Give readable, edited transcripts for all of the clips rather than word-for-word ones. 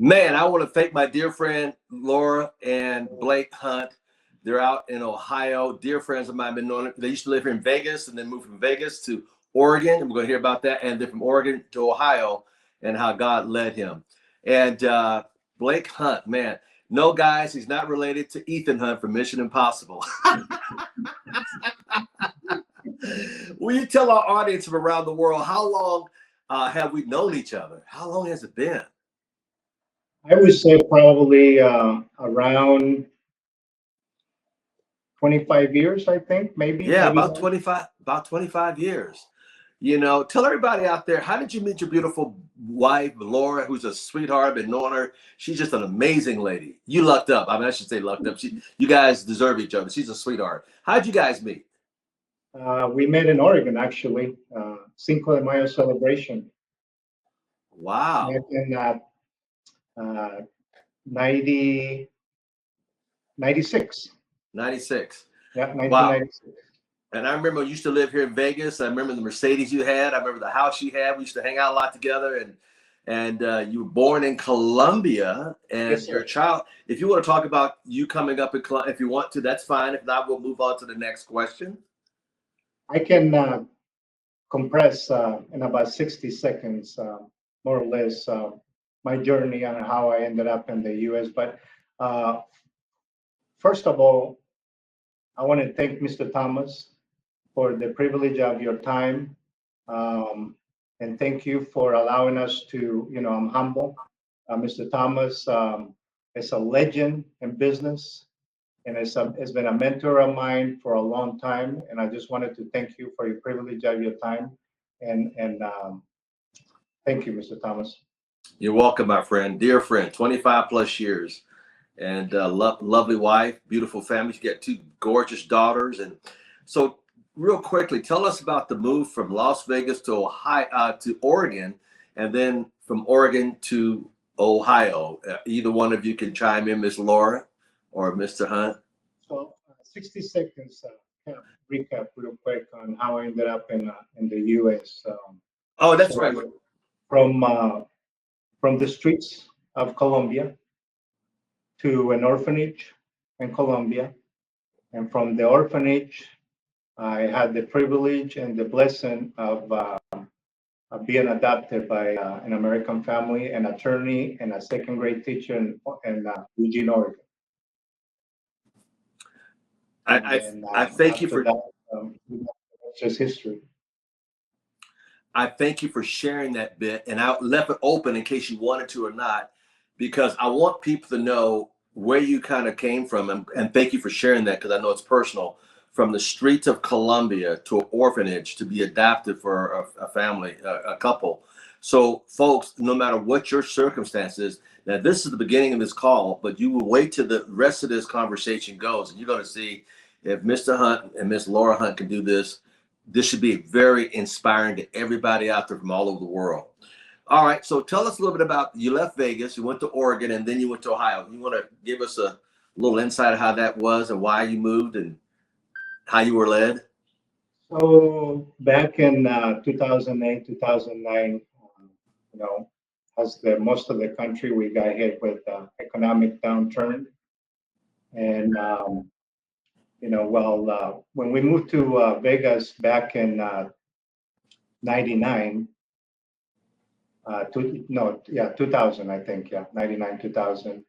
Man, I want to thank my dear friend Laura and Blake Hunt. They're out in Ohio. Dear friends of mine, been known. They used to live here in Vegas and then moved from Vegas to Oregon. And we're going to hear about that. And then from Oregon to Ohio and how God led him. And Blake Hunt, man, no, guys, he's not related to Ethan Hunt from Mission Impossible. Will you tell our audience from around the world how long have we known each other? How long has it been? I would say probably around 25 years, I think, maybe. Yeah, maybe about 25 years. You know, tell everybody out there, how did you meet your beautiful wife, Laura, who's a sweetheart, been knowing her. She's just an amazing lady. You lucked up. I mean, I should say lucked up. You guys deserve each other. She's a sweetheart. How'd you guys meet? We met in Oregon, actually, Cinco de Mayo celebration Wow. back in 90, 96. 96. Yeah, Wow. 1996. And I remember you used to live here in Vegas. I remember the Mercedes you had. I remember the house you had. We used to hang out a lot together. And you were born in Colombia, and Yes, you're sir. a child. If you want to talk about you coming up in Colombia, if you want to, that's fine. If not, we'll move on to the next question. I can compress in about 60 seconds, more or less, my journey on how I ended up in the U.S. But uh, first of all, I want to thank Mr. Thomas for the privilege of your time. Um, and thank you for allowing us to, I'm humble. Mr. Thomas is a legend in business and has been a mentor of mine for a long time. And I just wanted to thank you for your privilege of your time. And thank you, Mr. Thomas. You're welcome, my friend, dear friend, 25 plus years, and lovely wife, beautiful family. You got two gorgeous daughters. And so real quickly, tell us about the move from Las Vegas to Ohio, to Oregon, and then from Oregon to Ohio. Either one of you can chime in, Miss Laura or Mr. Hunt. So 60 seconds kind of recap real quick on how I ended up in the U.S. Oh, that's So right. from the streets of Colombia to an orphanage in Colombia, and from the orphanage, I had the privilege and the blessing of being adopted by an American family, an attorney, and a second grade teacher in Eugene, Oregon. I thank you after for that, it's just history. I thank you for sharing that bit, and I left it open in case you wanted to or not, because I want people to know where you kind of came from, and thank you for sharing that, because I know it's personal. From the streets of Colombia to an orphanage to be adopted for a family, a couple. So, folks, no matter what your circumstances, now this is the beginning of this call, but you will wait till the rest of this conversation goes, and you're going to see if Mr. Hunt and Miss Laura Hunt can do this. This should be very inspiring to everybody out there from all over the world. All right, so tell us a little bit about, you left Vegas, you went to Oregon, and then you went to Ohio. You want to give us a little insight of how that was and why you moved and how you were led? So back in 2008, 2009, as the most of the country, we got hit with economic downturn. And, when we moved to Vegas back in 99, 2000, I think, 99, 2000.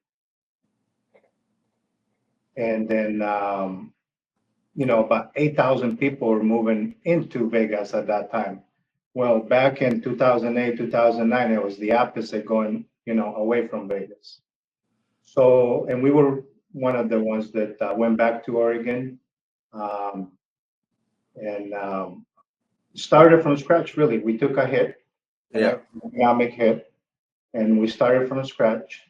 And then, about 8,000 people were moving into Vegas at that time. Well, back in 2008, 2009, it was the opposite, going, away from Vegas. So, and we were one of the ones that went back to Oregon and started from scratch, really. We took a hit, an economic hit, and we started from scratch.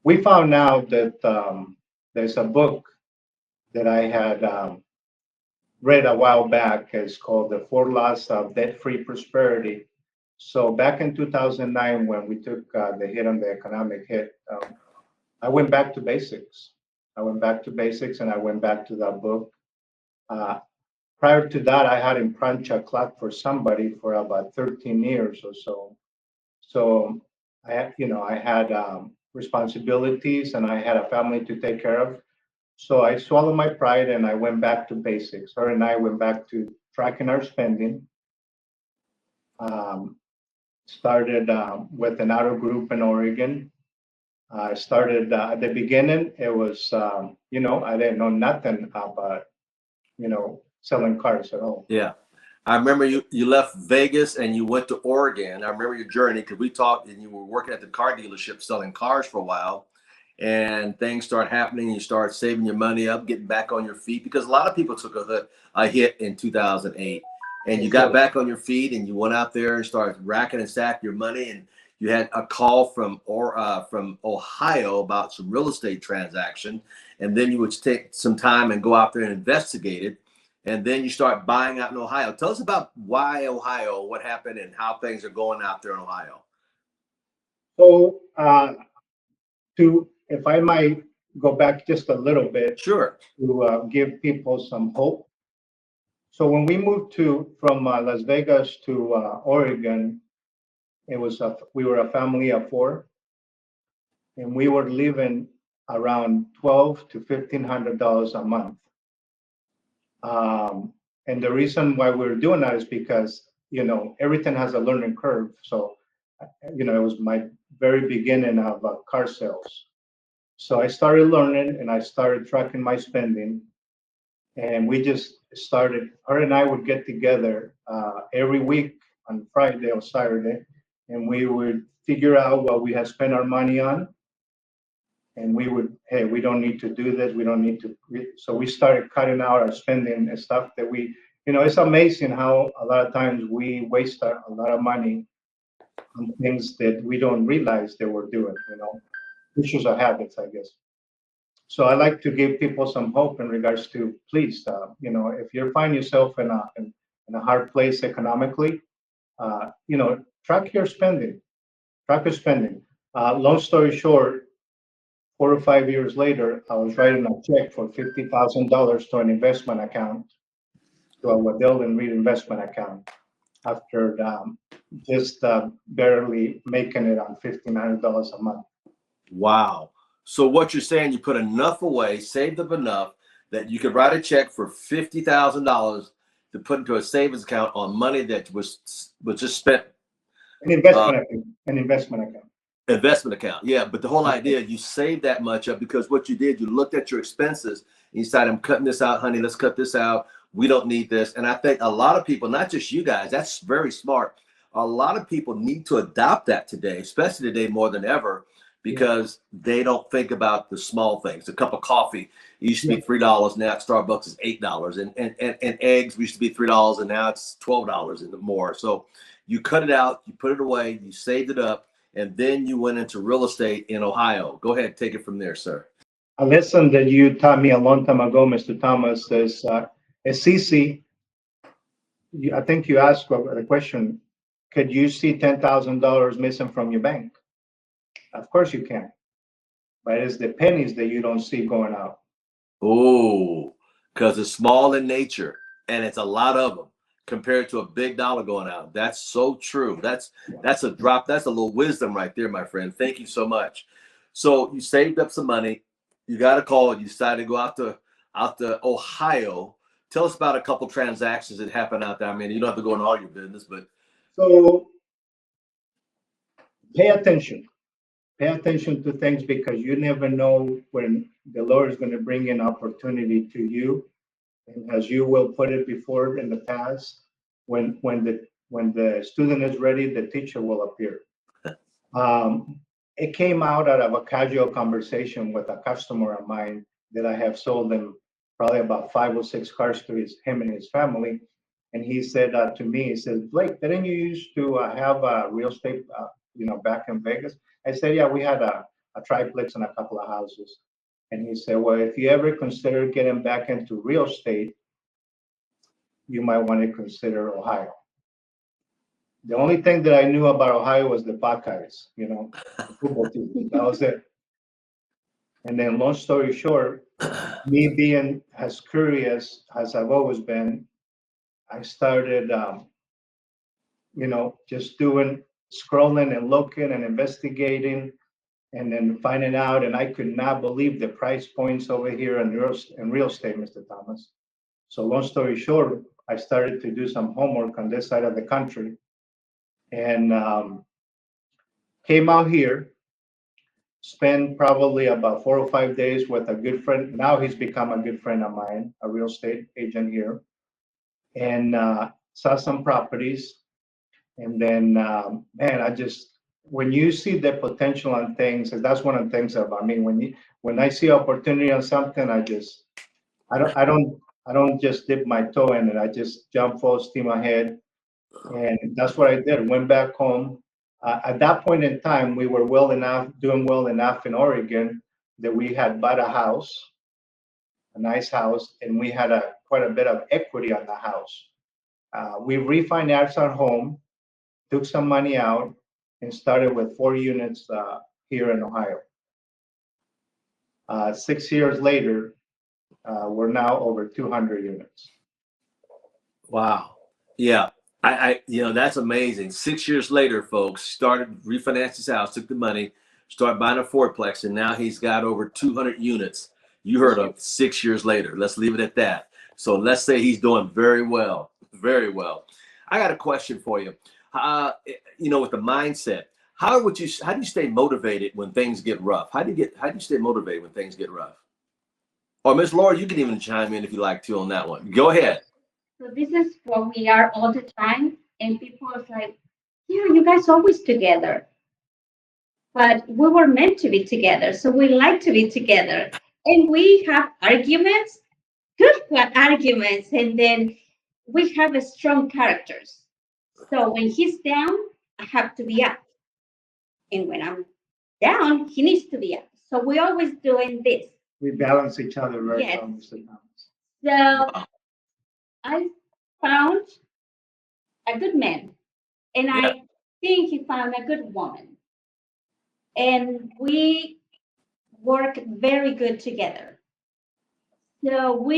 We found out that there's a book that I had read a while back. It's called The Four Laws of Debt-Free Prosperity. So back in 2009, when we took the hit on the economic hit, I went back to basics. I went back to basics and I went back to that book. Prior to that, I had in punch a clock for somebody for about 13 years or so. So I had responsibilities and I had a family to take care of. So I swallowed my pride and I went back to basics. Her and I went back to tracking our spending. Um, Started with an auto group in Oregon. I started at the beginning. It was, I didn't know nothing about, selling cars at all. Yeah. I remember you left Vegas and you went to Oregon. I remember your journey because we talked and you were working at the car dealership selling cars for a while, and things start happening. You start saving your money up, getting back on your feet because a lot of people took a hit in 2008, and you got back on your feet and you went out there and started racking and stacking your money. And you had a call from Ohio about some real estate transaction, and then you would take some time and go out there and investigate it, and then you start buying out in Ohio. Tell us about why Ohio, what happened, and how things are going out there in Ohio. So, if I might go back just a little bit Sure. to give people some hope. So when we moved from Las Vegas to Oregon, we were a family of four, and we were living around $1,200 to $1,500 a month. And the reason why we were doing that is because everything has a learning curve. So it was my very beginning of car sales. So I started learning and I started tracking my spending. And we just started, her and I would get together every week on Friday or Saturday, and we would figure out what we had spent our money on. And we would, hey, we don't need to do this. We don't need to. So we started cutting out our spending and stuff that it's amazing how a lot of times we waste a lot of money on things that we don't realize that we're doing, issues of habits, I guess. So I like to give people some hope in regards to, please, if you find yourself in a hard place economically, track your spending. Track your spending. Long story short, 4 or 5 years later, I was writing a check for $50,000 to an investment account, to a Waddell and Reed investment account, after just barely making it on $1,500 a month. Wow. So what you're saying, you put enough away, saved up enough that you could write a check for $50,000 to put into a savings account on money that was just spent. An investment account. An investment account. Investment account, yeah. But the whole idea, you saved that much up because what you did, you looked at your expenses and you decided, I'm cutting this out, honey. Let's cut this out. We don't need this. And I think a lot of people, not just you guys, that's very smart. A lot of people need to adopt that today, especially today more than ever, because they don't think about the small things. A cup of coffee used to be $3. Now at Starbucks is $8. And eggs used to be $3 and now it's $12 and more. So you cut it out, you put it away, you saved it up, and then you went into real estate in Ohio. Go ahead, take it from there, sir. A lesson that you taught me a long time ago, Mr. Thomas, is it's easy. I think you asked the question, could you see $10,000 missing from your bank? Of course you can, but it's the pennies that you don't see going out. Oh, because it's small in nature and it's a lot of them compared to a big dollar going out. That's so true. That's a drop. That's a little wisdom right there, my friend. Thank you so much. So you saved up some money. You got a call. You decided to go out to Ohio. Tell us about a couple transactions that happened out there. I mean, you don't have to go into all your business, but so pay attention. Pay attention to things because you never know when the Lord is going to bring an opportunity to you. And as you will put it before in the past, when the student is ready, the teacher will appear. It came out of a casual conversation with a customer of mine that I have sold him probably about 5 or 6 cars to him and his family. And he said to me, he says, Blake, didn't you used to have a real estate, back in Vegas? I said, yeah, we had a triplex and a couple of houses. And he said, well, if you ever consider getting back into real estate, you might want to consider Ohio. The only thing that I knew about Ohio was the Buckeyes, the football team. That was it. And then, long story short, me being as curious as I've always been, I started, just doing scrolling and looking and investigating and then finding out. And I could not believe the price points over here in real estate, Mr. Thomas. So long story short, I started to do some homework on this side of the country and came out here, spent probably about 4 or 5 days with a good friend. Now he's become a good friend of mine, a real estate agent here, and saw some properties. And then, man, when you see the potential on things, and that's one of the things about me. When I see opportunity on something, I don't just dip my toe in it. I just jump full steam ahead, and that's what I did. Went back home. At that point in time, we were doing well enough in Oregon that we had bought a house, a nice house, and we had quite a bit of equity on the house. We refinanced our home, took some money out, and started with 4 units here in Ohio. 6 years later, we're now over 200 units. Wow. Yeah. That's amazing. 6 years later, folks, started refinanced his house, took the money, started buying a fourplex, and now he's got over 200 units. You heard of 6 years later. Let's leave it at that. So let's say he's doing very well, very well. I got a question for you. With the mindset, how do you stay motivated when things get rough? How do you stay motivated when things get rough? Or Miss Laura, you can even chime in if you like to on that one. Go ahead. So this is what we are all the time, and people are like, "Yeah, you guys always together." But we were meant to be together, so we like to be together, and we have arguments, good arguments, and then we have a strong characters. So when he's down, I have to be up, and when I'm down, he needs to be up. So we're always doing this. We balance each other very Yes. well, Mr. Thomas. So I found a good man, and Yeah. I think he found a good woman, and we work very good together. So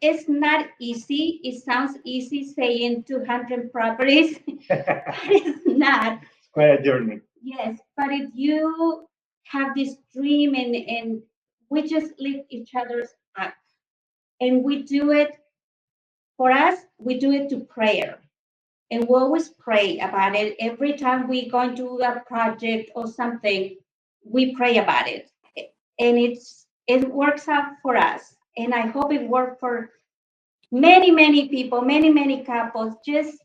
it's not easy. It sounds easy saying 200 properties, but it's not. It's quite a journey. Yes, but if you have this dream and we just lift each other's up, and we do it for us, we do it to prayer. And we always pray about it. Every time we go into a project or something, we pray about it. And it works out for us. And I hope it works for many, many people, many, many couples. Just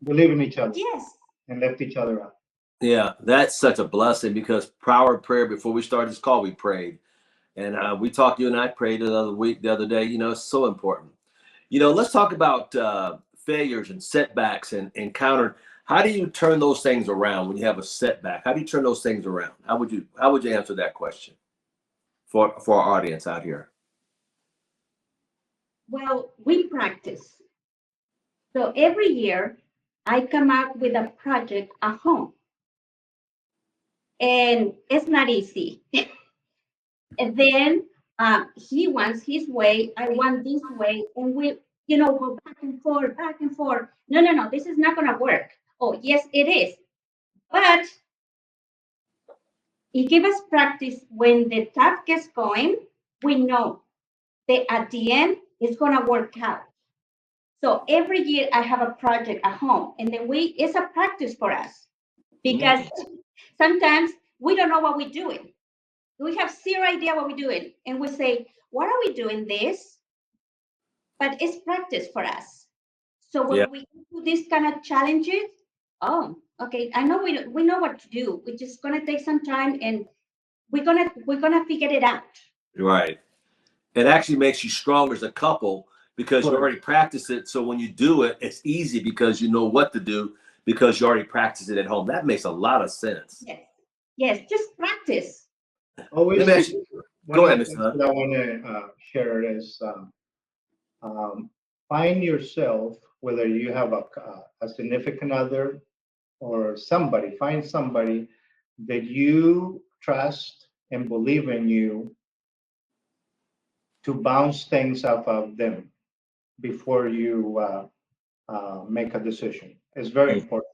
Believe in each other yes. and lift each other up. Yeah, that's such a blessing because power of prayer. Before we started this call, we prayed, and we talked. You and I prayed the other day. It's so important. Let's talk about failures and setbacks and encounter. How do you turn those things around when you have a setback? How do you turn those things around? How would you answer that question for our audience out here? Well, we practice. So every year I come up with a project at home. And it's not easy. And then he wants his way, I want this way, and we, go back and forth, back and forth. No, this is not gonna work. Oh, yes, it is. But it gives us practice when the tap gets going, we know that at the end it's gonna work out. So every year I have a project at home, and then it's a practice for us because sometimes we don't know what we're doing. We have zero idea what we're doing. And we say, why are we doing this? But it's practice for us. So when we do these kind of challenges, oh, okay, I know we know what to do. We're just gonna take some time and we're gonna figure it out. Right. It actually makes you stronger as a couple because you already practiced it. So when you do it, it's easy because you know what to do because you already practiced it at home. That makes a lot of sense. Yes, just practice. Always. Go ahead, Mr. Hunt. What I want to share is find yourself, whether you have a significant other or somebody, find somebody that you trust and believe in you to bounce things off of them before you make a decision. is very important.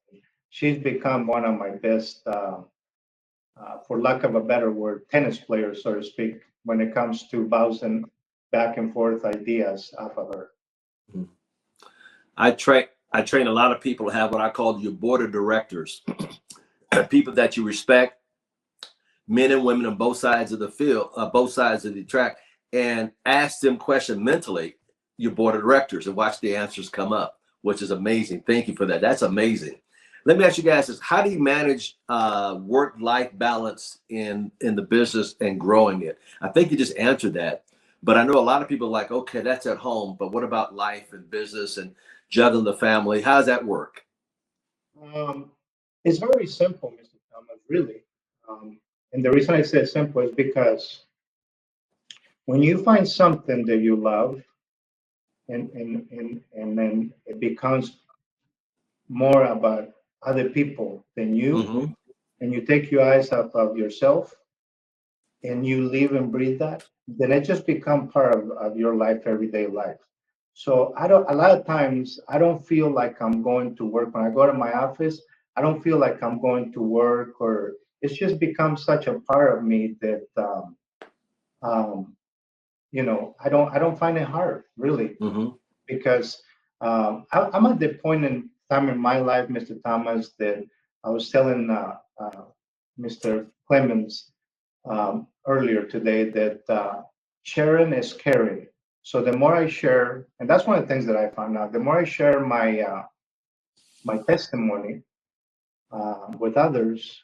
She's become one of my best, for lack of a better word, tennis players, so to speak, when it comes to bouncing back and forth ideas off of her. I train a lot of people to have what I call your board of directors, people that you respect, men and women on both sides of the field, both sides of the track, and ask them questions mentally, your board of directors, and watch the answers come up, which is amazing. Thank you for that. That's amazing. Let me ask you guys this: how do you manage work-life balance in the business and growing it? I think you just answered that, but I know a lot of people are like, okay, that's at home, but what about life and business and juggling the family? How does that work? It's very simple, Mr. Thomas, really. And the reason I say simple is because when you find something that you love, and then it becomes more about other people than you, Mm-hmm. and you take your eyes off of yourself, and you live and breathe that, then it just becomes part of your life, everyday life. So I don't, a lot of times I don't feel like I'm going to work. When I go to my office, I don't feel like I'm going to work, or it's just become such a part of me that, um, I don't find it hard, really, Mm-hmm. because I'm at the point in time in my life, Mr. Thomas, that I was telling Mr. Clemens earlier today that sharing is caring. So the more I share, and that's one of the things that I found out, the more I share my testimony with others,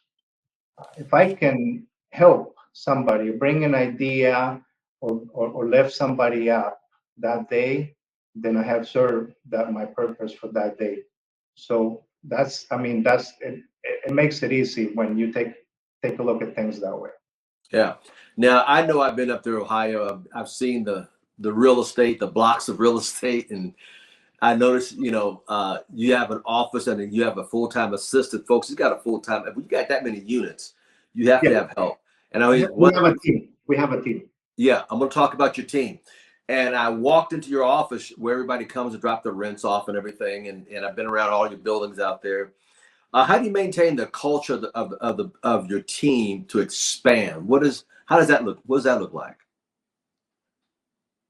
if I can help somebody, bring an idea, or lift somebody up that day, then I have served that my purpose for that day. So I mean, that's it. It makes it easy when you take a look at things that way. Yeah. Now I know I've been up there, Ohio. I've seen the real estate, the blocks of real estate, and I noticed, you have an office and then you have a full-time assistant. Folks, you got a full-time. If you got that many units, you have to Yeah, have help. And I we mean, have, we have a team. We have a team. yeah, I'm going to talk about your team. And I walked into your office where everybody comes to drop their rents off and everything. And I've been around all your buildings out there. How do you maintain the culture of your team to expand? How does that look? What does that look like?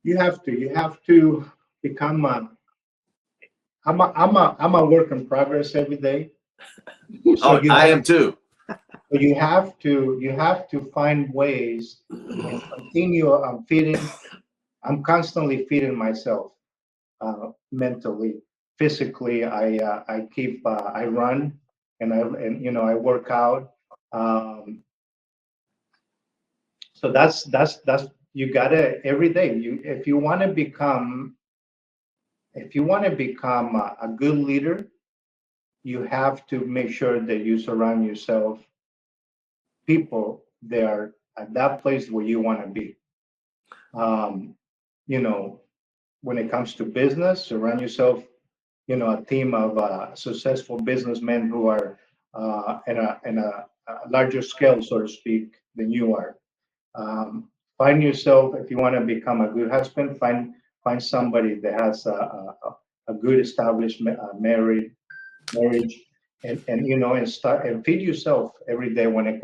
You have to become a. I'm a work in progress every day. So Oh, you I have am too. so you have to find ways and continue. I'm constantly feeding myself, mentally, physically. I run, and I work out. Um, so that's you gotta every day. If you want to become a good leader, you have to make sure that you surround yourself people that are at that place where you want to be. Um, you know, when it comes to business, surround yourself, a team of successful businessmen who are in a larger scale, so to speak, than you are. Find yourself, if you want to become a good husband, find somebody that has a good established marriage, and start and feed yourself every day when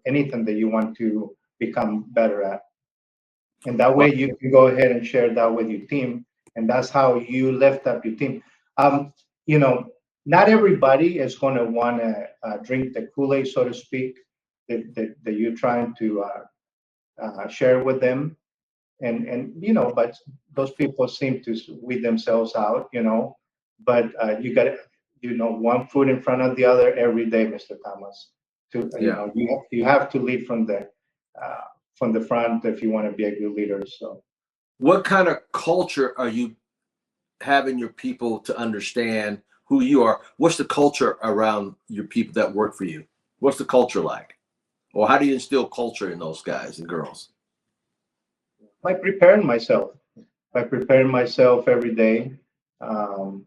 anything that you want to become better at, and that way Well, you can go ahead and share that with your team, and that's how you lift up your team. um you know Not everybody is going to want to drink the Kool-Aid, so to speak, that you're trying to share with them, and but those people seem to weed themselves out, but you got one foot in front of the other every day, Mr. Thomas. To yeah. you have to lead from the front if you want to be a good leader. So What kind of culture are you having your people to understand who you are? What's the culture around your people that work for you? What's the culture like? Or how do you instill culture in those guys and girls? by preparing myself, every day, um,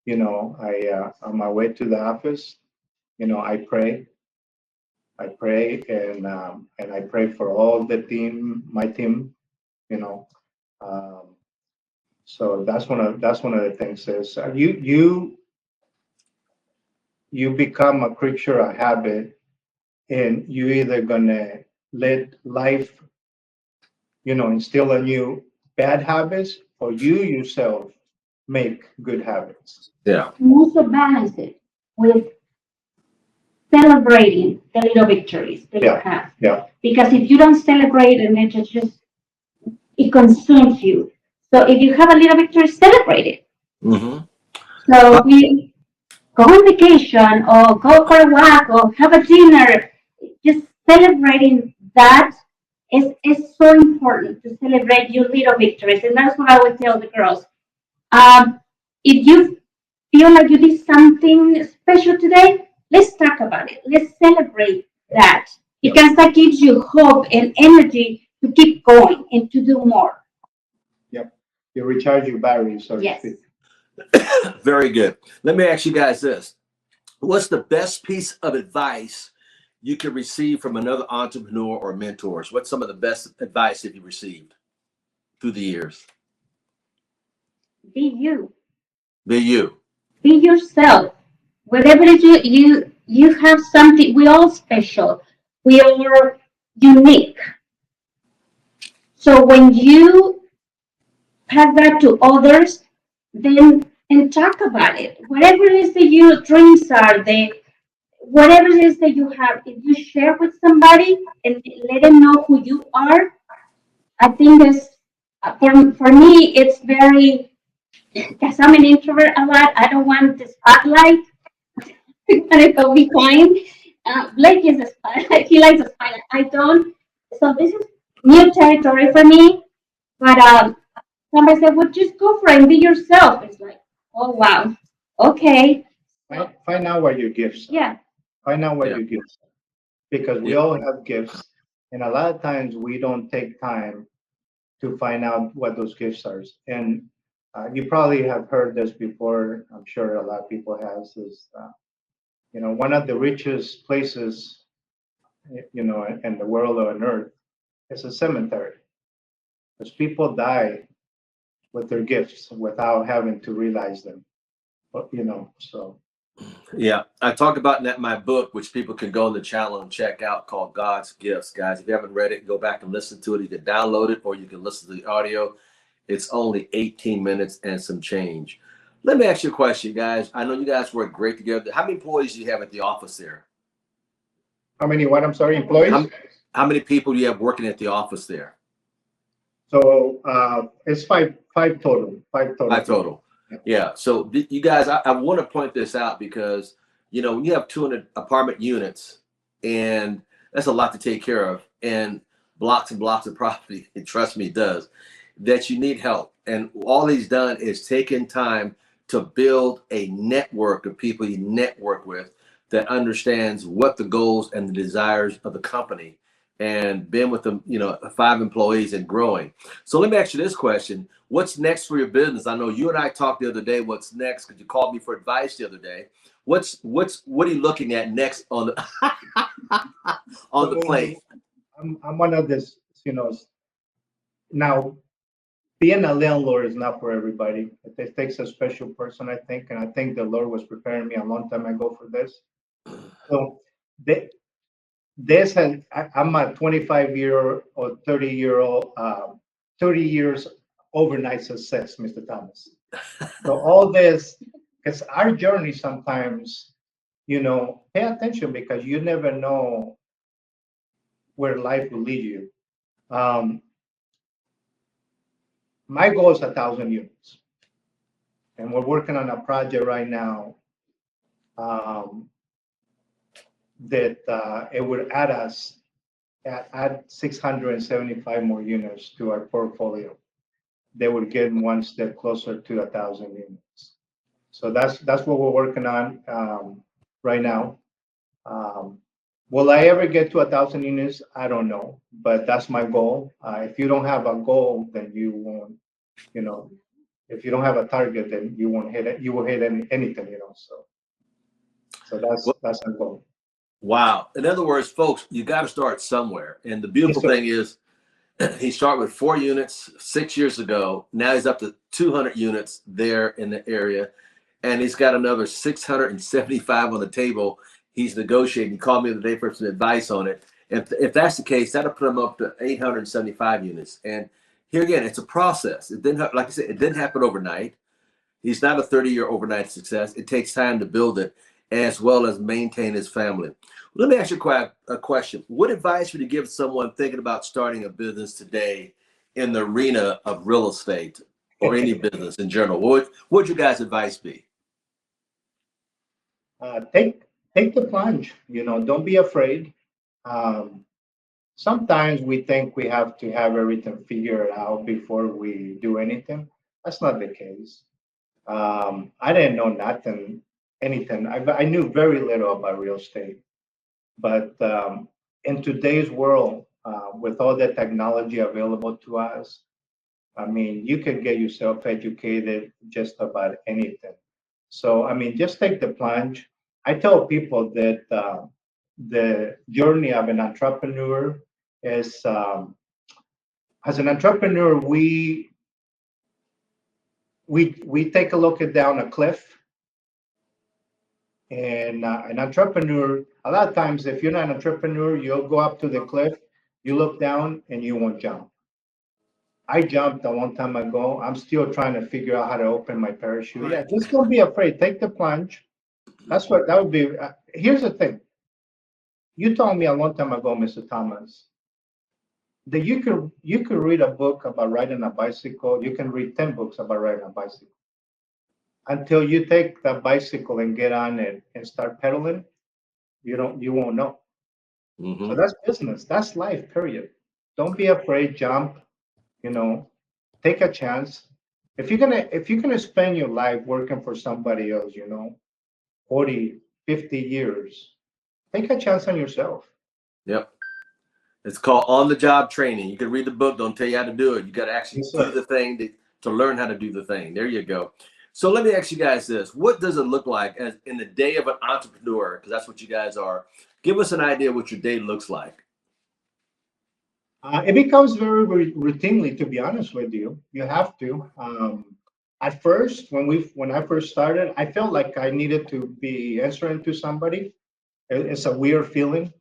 on my way to the office, I pray, and I pray for all the team, my team, you know. Um, so that's one of the things is, you become a creature of habit, and you either gonna let life, instill in you bad habits, or you yourself make good habits. Yeah. And also balance it with celebrating the little victories that you Yeah, have. yeah, Because if you don't celebrate and it consumes you. So if you have a little victory, celebrate it. Mm-hmm. So we go on vacation or go for a walk or have a dinner. Just celebrating that is so important to celebrate your little victories. And that's what I would tell the girls. If you feel like you did something special today, let's talk about it. Let's celebrate that because that gives you hope and energy to keep going and to do more. yep. You recharge your batteries, so to Yes. speak. Very good. Let me ask you guys this. What's the best piece of advice you could receive from another entrepreneur or mentors? What's some of the best advice that you received through the years? Be you. Be you. Be yourself. Whatever it is you have something. We all special. We are unique. So when you pass that to others, then and talk about it. Whatever it is that your dreams are, whatever it is that you have, if you share with somebody and let them know who you are, I think this for me it's very because I'm an introvert a lot. I don't want the spotlight. I want to go behind. Blake is a spotlight. He likes the spotlight. I don't. So this is new territory for me. But somebody said, "Well, just go for it and be yourself." It's like, oh wow, okay, Find out what your gifts are. yeah, Find out what Yeah. your gifts are. Because we Yeah. all have gifts, and a lot of times we don't take time to find out what those gifts are. And you probably have heard this before. I'm sure a lot of people has. Is one of the richest places, in the world on earth is a cemetery, because people die with their gifts without having to realize them. So Yeah, I talk about in that my book, which people can go on the channel and check out, called God's Gifts. Guys, if you haven't read it, go back and listen to it. You can download it or you can listen to the audio. It's only 18 minutes and some change. Let me ask you a question, guys. I know you guys work great together. How many employees do you have at the office there? how many? What? I'm sorry, employees. How many people do you have working at the office there? So it's five total. Five total. Five total. Yeah. So you guys, I want to point this out because, when you have 200 apartment units and that's a lot to take care of and blocks and blocks of property, and trust me, it does, that you need help. And all he's done is taken time to build a network of people you network with that understands what the goals and the desires of the company and been with them, 5 employees and growing. So let me ask you this question. What's next for your business? I know you and I talked the other day. What's next? Because you called me for advice the other day. What are you looking at next on the on the plate? I'm one of this, now being a landlord is not for everybody. It takes a special person, I think, and I think the Lord was preparing me a long time ago for this. So I'm a 25-year or 30-year-old, 30 years overnight success, Mr. Thomas. So all this, because our journey sometimes, pay attention because you never know where life will lead you. My goal is 1,000 units, and we're working on a project right now that it would add 675 more units to our portfolio. They would get one step closer to 1,000 units. So that's what we're working on right now. Will I ever get to 1,000 units? I don't know, but that's my goal. If you don't have a goal, then you won't. If you don't have a target, then you won't hit it. You will hit anything. So that's our goal. Wow. In other words, folks, you got to start somewhere. And the beautiful Yes, thing is, he started with 4 units 6 years ago. Now he's up to 200 units there in the area. and he's got another 675 on the table. He's negotiating. He called me the day for some advice on it. If that's the case, that'll put him up to 875 units. And here again, it's a process. It didn't, like I said, it didn't happen overnight. He's not a 30-year overnight success. It takes time to build it, as well as maintain his family. Let me ask you a question. What advice would you give someone thinking about starting a business today in the arena of real estate or any business in general? What would your guys' advice be? Take the plunge. Don't be afraid. Um, Sometimes we think we have to have everything figured out before we do anything. That's not the case. I didn't know anything. I knew very little about real estate. But in today's world, with all the technology available to us, I mean, you can get yourself educated just about anything. So, I mean, just take the plunge. I tell people that the journey of an entrepreneur is, as an entrepreneur, we take a look at down a cliff, and an entrepreneur, a lot of times, if you're not an entrepreneur, you'll go up to the cliff, you look down, and you won't jump. I jumped a long time ago. I'm still trying to figure out how to open my parachute. Yeah, just don't be afraid. Take the plunge. That would be. Here's the thing. You told me a long time ago, Mr. Thomas, that you could read a book about riding a bicycle. You can read 10 books about riding a bicycle. Until you take the bicycle and get on it and start pedaling, you won't know. Mm-hmm. So that's business. That's life, period. Don't be afraid, jump, take a chance. If you're gonna spend your life working for somebody else, 40, 50 years, take a chance on yourself. Yep. It's called on-the-job training. You can read the book, don't tell you how to do it. You got to actually Yes, sir. do the thing to learn how to do the thing. There you go. So let me ask you guys this. What does it look like as in the day of an entrepreneur? Because that's what you guys are. Give us an idea what your day looks like. It becomes very, very routinely, to be honest with you. You have to. At first, when I first started, I felt like I needed to be answering to somebody. It's a weird feeling,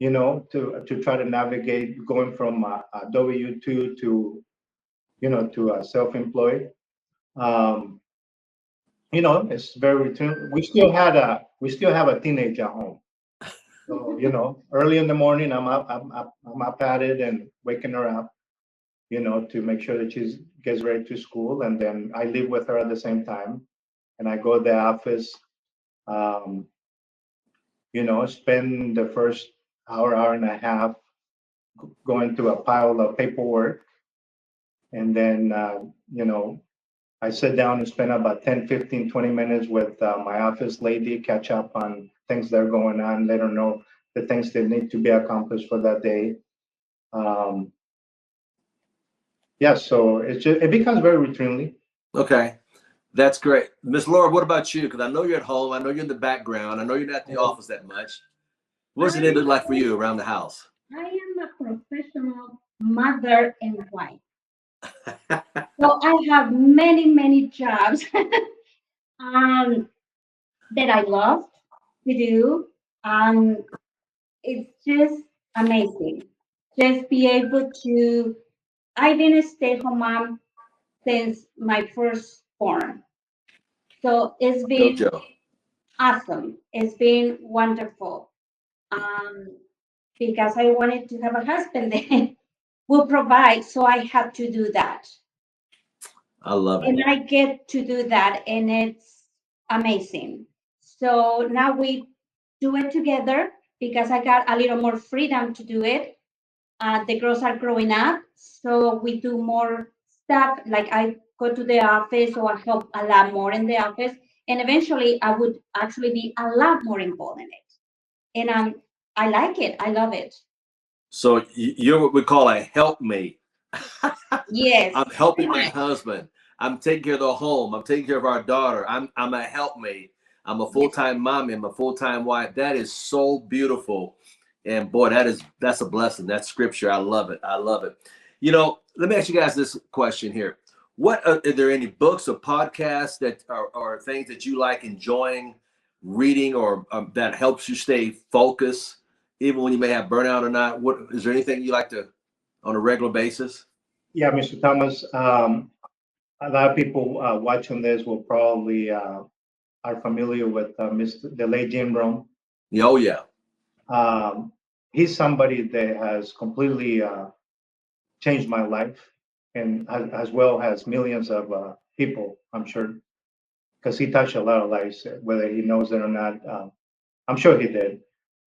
to try to navigate going from a W-2 to a self-employed. Um, it's very routine. We still have a teenager at home. So, early in the morning, I'm up at it and waking her up, to make sure that she gets ready to school. And then I live with her at the same time. And I go to the office, um, spend the first hour and a half going through a pile of paperwork. And then, I sit down and spend about 10, 15, 20 minutes with my office lady, catch up on things that are going on, let her know the things that need to be accomplished for that day. Yeah, so it becomes very routinely. Okay. That's great. Miss Laura, what about you? Because I know you're at home. I know you're in the background. I know you're not at the office that much. What does it look like for you around the house? I am a professional mother and wife. So I have many, many jobs that I love to do. It's just amazing. Just be able to, I've been a stay-at-home mom since my firstborn. So it's Go, been Joe. awesome. It's been wonderful. Um, because I wanted to have a husband that will provide, so I have to do that. I love it. And I get to do that, and it's amazing. So now we do it together because I got a little more freedom to do it. The girls are growing up, so we do more stuff. Like I go to the office, or I help a lot more in the office, and eventually I would actually be a lot more involved in it. And I like it. I love it. So you're what we call a helpmate. Yes. I'm helping my husband. I'm taking care of the home. I'm taking care of our daughter. I'm a helpmate. I'm a full-time mommy. I'm a full-time wife. That is so beautiful. And boy, that's a blessing. That's scripture. I love it. I love it. Let me ask you guys this question here. What are there any books or podcasts that are or things that you like enjoying reading, or that helps you stay focused even when you may have burnout or not? What is there anything you like to on a regular basis? Yeah, Mr. Thomas. A lot of people watching this will probably are familiar with Mr. the late Jim Rome. Yeah, oh yeah. Um, he's somebody that has completely changed my life, and as well as millions of people, I'm sure, because he touched a lot of lives, whether he knows it or not. I'm sure he did.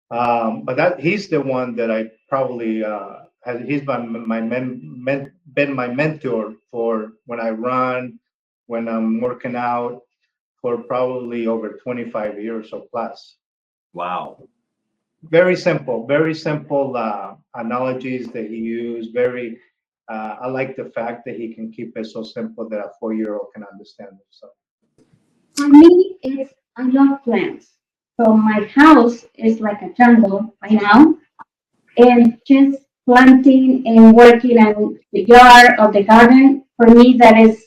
But that he's the one that I probably he's been been my mentor for when I run, when I'm working out, for probably over 25 years or plus. Wow. Very simple analogies that he used. Very, I like the fact that he can keep it so simple that a 4-year-old can understand it. So For me, it's I love plants. So my house is like a jungle right now, and just planting and working on the yard or the garden, for me that is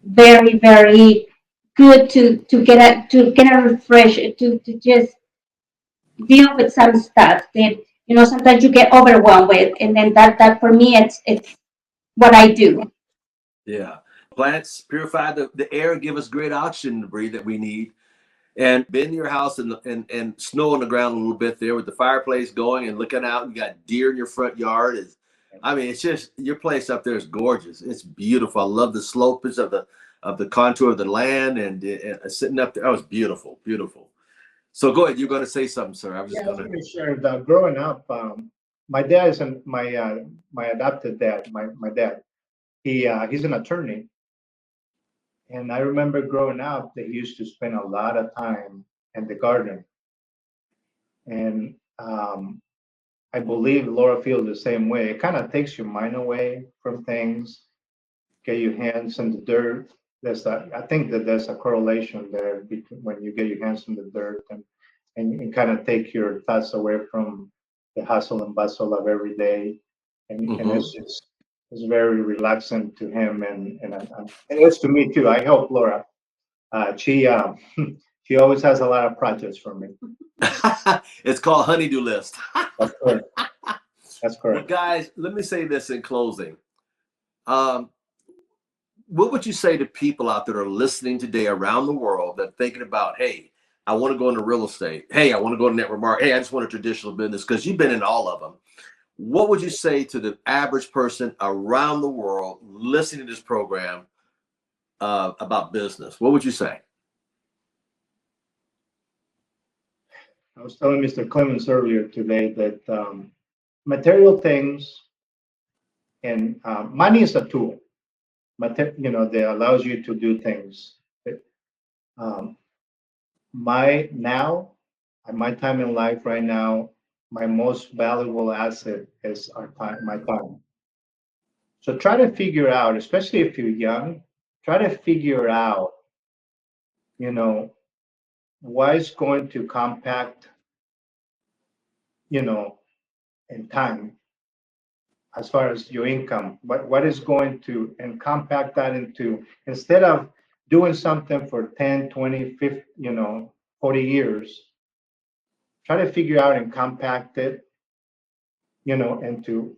very very good to get a refresh to just deal with some stuff that sometimes you get overwhelmed with, and then that for me it's what I do. Yeah. Plants purify the air, give us great oxygen to breathe that we need. And been in your house and snow on the ground a little bit there with the fireplace going and looking out. And you got deer in your front yard. I mean, it's just your place up there is gorgeous. It's beautiful. I love the slopes of the contour of the land and sitting up there. That was beautiful, beautiful. So go ahead. You're going to say something, sir. I was yeah, just I was going to. going to share that growing up. My dad is my adopted dad. My dad. He's an attorney, and I remember growing up that he used to spend a lot of time in the garden, and I believe Laura feels the same way. It kind of takes your mind away from things, get your hands in the dirt. I think that there's a correlation there between when you get your hands in the dirt and kind of take your thoughts away from the hustle and bustle of every day. And Mhm. it's very relaxing to him and it's to me too. I help Laura. She she always has a lot of projects for me. It's called Honeydew List. That's correct. That's Well, correct. guys, let me say this in closing. Um, what would you say to people out there that are listening today around the world that are thinking about, hey, I want to go into real estate. Hey, I want to go to network marketing. Hey, I just want a traditional business, because you've been in all of them. What would you say to the average person around the world listening to this program about business? What would you say? I was telling Mr. Clemens earlier today that material things and money is a tool, that allows you to do things. Um, my now, at my time in life right now, my most valuable asset is our time, my time. So try to figure out, especially if you're young, try to figure out, you know, what is going to compact, you know, in time as far as your income, what is going to and compact that into instead of doing something for 10, 20, 50, 40 years, try to figure out and compact it, into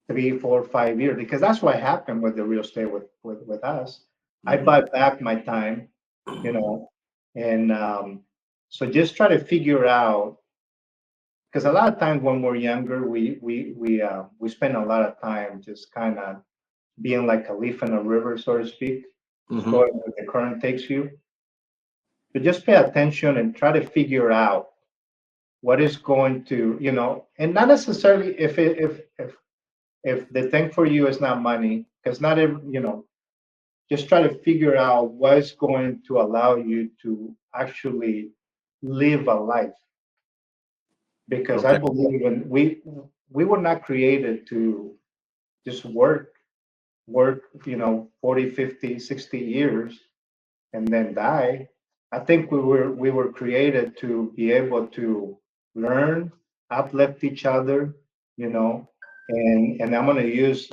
3, 4, 5 years, because that's what happened with the real estate with us. I Mhm. bought back my time, you know, and so just try to figure out because a lot of times when we're younger, we spend a lot of time just kind of being like a leaf in a river, so to speak, just Mhm. going where the current takes you. But just pay attention and try to figure out what is going to, and not necessarily if the thing for you is not money, because not every, just try to figure out what is going to allow you to actually live a life. Because I Okay. believe in we were not created to just work 40, 50, 60 years and then die. I think we were created to be able to learn, uplift each other, you know, and I'm going to use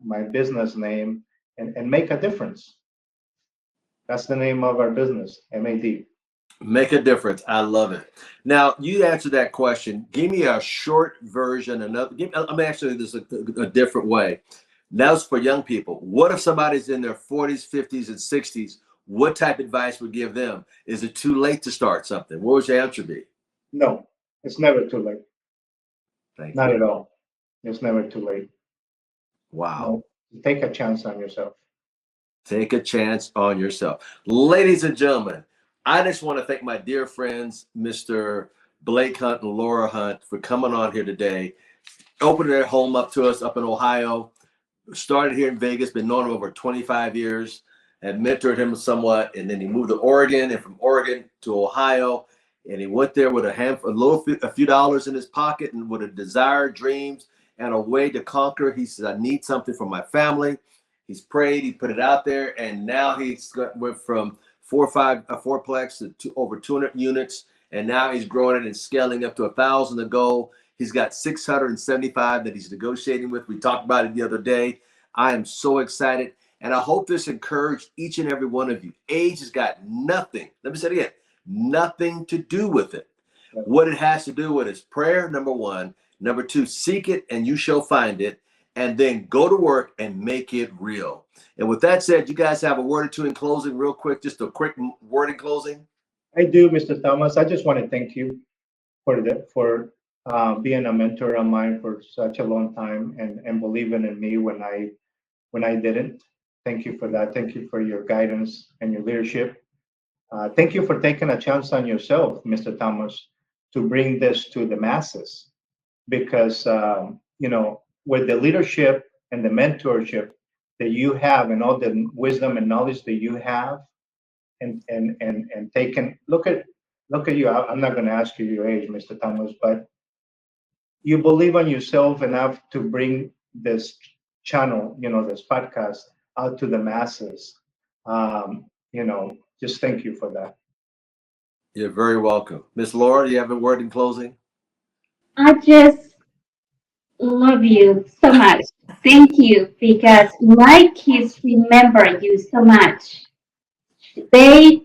my business name. and make a difference. That's the name of our business, MAD. Make a difference. I love it. Now, you answered that question. Give me a short version. I'm actually this a different way. Now it's for young people. What if somebody's in their 40s, 50s, and 60s? What type of advice would give them? Is it too late to start something? What would your answer be? No, it's never too late. Thank Not you. at all. It's never too late. Wow. No, take a chance on yourself. Take a chance on yourself. Ladies and gentlemen, I just want to thank my dear friends, Mr. Blake Hunt and Laura Hunt, for coming on here today, opening their home up to us up in Ohio. Started here in Vegas, been knowing him over 25 years, had mentored him somewhat, and then he moved to Oregon, and from Oregon to Ohio, and he went there with a few dollars in his pocket and with a desire, dreams, and a way to conquer. He said, I need something for my family. He's prayed, he put it out there, and now went from fourplex to over 200 units, and now he's growing it and scaling up to 1,000 to go. He's got 675 that he's negotiating with. We talked about it the other day. I am so excited, and I hope this encouraged each and every one of you. Age has got nothing, let me say it again, nothing to do with it. What it has to do with is prayer, number one. Number two, seek it and you shall find it. And then go to work and make it real. And with that said, you guys have a word or two in closing real quick, just a quick word in closing. I do, Mr. Thomas. I just want to thank you for being a mentor of mine for such a long time and believing in me when I didn't. Thank you for that. Thank you for your guidance and your leadership. Thank you for taking a chance on yourself, Mr. Thomas, to bring this to the masses, because with the leadership and the mentorship that you have and all the wisdom and knowledge that you have, and taken, look at you. I'm not going to ask you your age, Mr. Thomas, but you believe on yourself enough to bring this channel, this podcast out to the masses. Just thank you for that. You're very welcome. Miss Laura, do you have a word in closing? I just love you so much. Thank you, because my kids remember you so much. They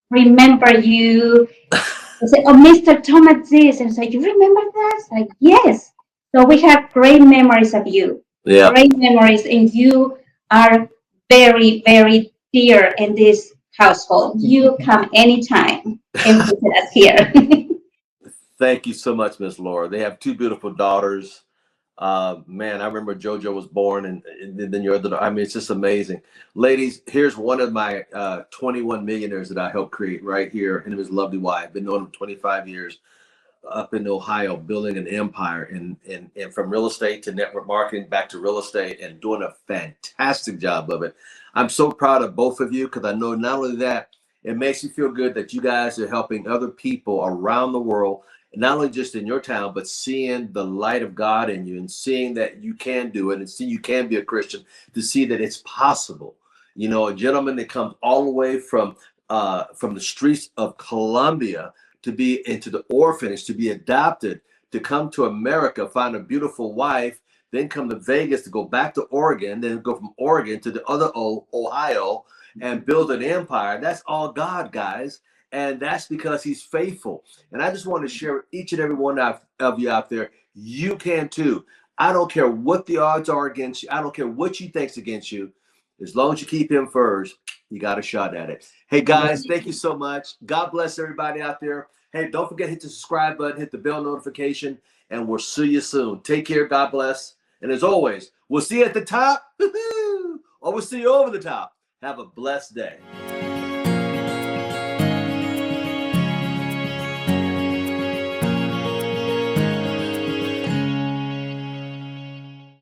remember you. They say, "Oh, Mr. Thomas, this," and say, "You remember that?" Like, yes. So we have great memories of you. Yeah. Great memories, and you are very, very dear in this household. You come anytime and visit us here. Thank you so much, Miss Laura. They have two beautiful daughters. Man, I remember JoJo was born, and then your other. I mean, it's just amazing. Ladies, here's one of my 21 millionaires that I helped create right here, and his lovely wife. Been knowing him 25 years, up in Ohio, building an empire, and from real estate to network marketing, back to real estate, and doing a fantastic job of it. I'm so proud of both of you, because I know not only that, it makes me feel good that you guys are helping other people around the world, not only just in your town, but seeing the light of God in you and seeing that you can do it and see you can be a Christian, to see that it's possible. A gentleman that comes all the way from the streets of Colombia to be into the orphanage, to be adopted, to come to America, find a beautiful wife, then come to Vegas, to go back to Oregon, then go from Oregon to the other Ohio and build an empire. That's all God, guys. And that's because he's faithful. And I just want to share with each and every one of you out there, you can too. I don't care what the odds are against you. I don't care what you think's against you. As long as you keep him first, you got a shot at it. Hey, guys, thank you so much. God bless everybody out there. Hey, don't forget to hit the subscribe button, hit the bell notification, and we'll see you soon. Take care. God bless. And as always, we'll see you at the top, or we'll see you over the top. Have a blessed day.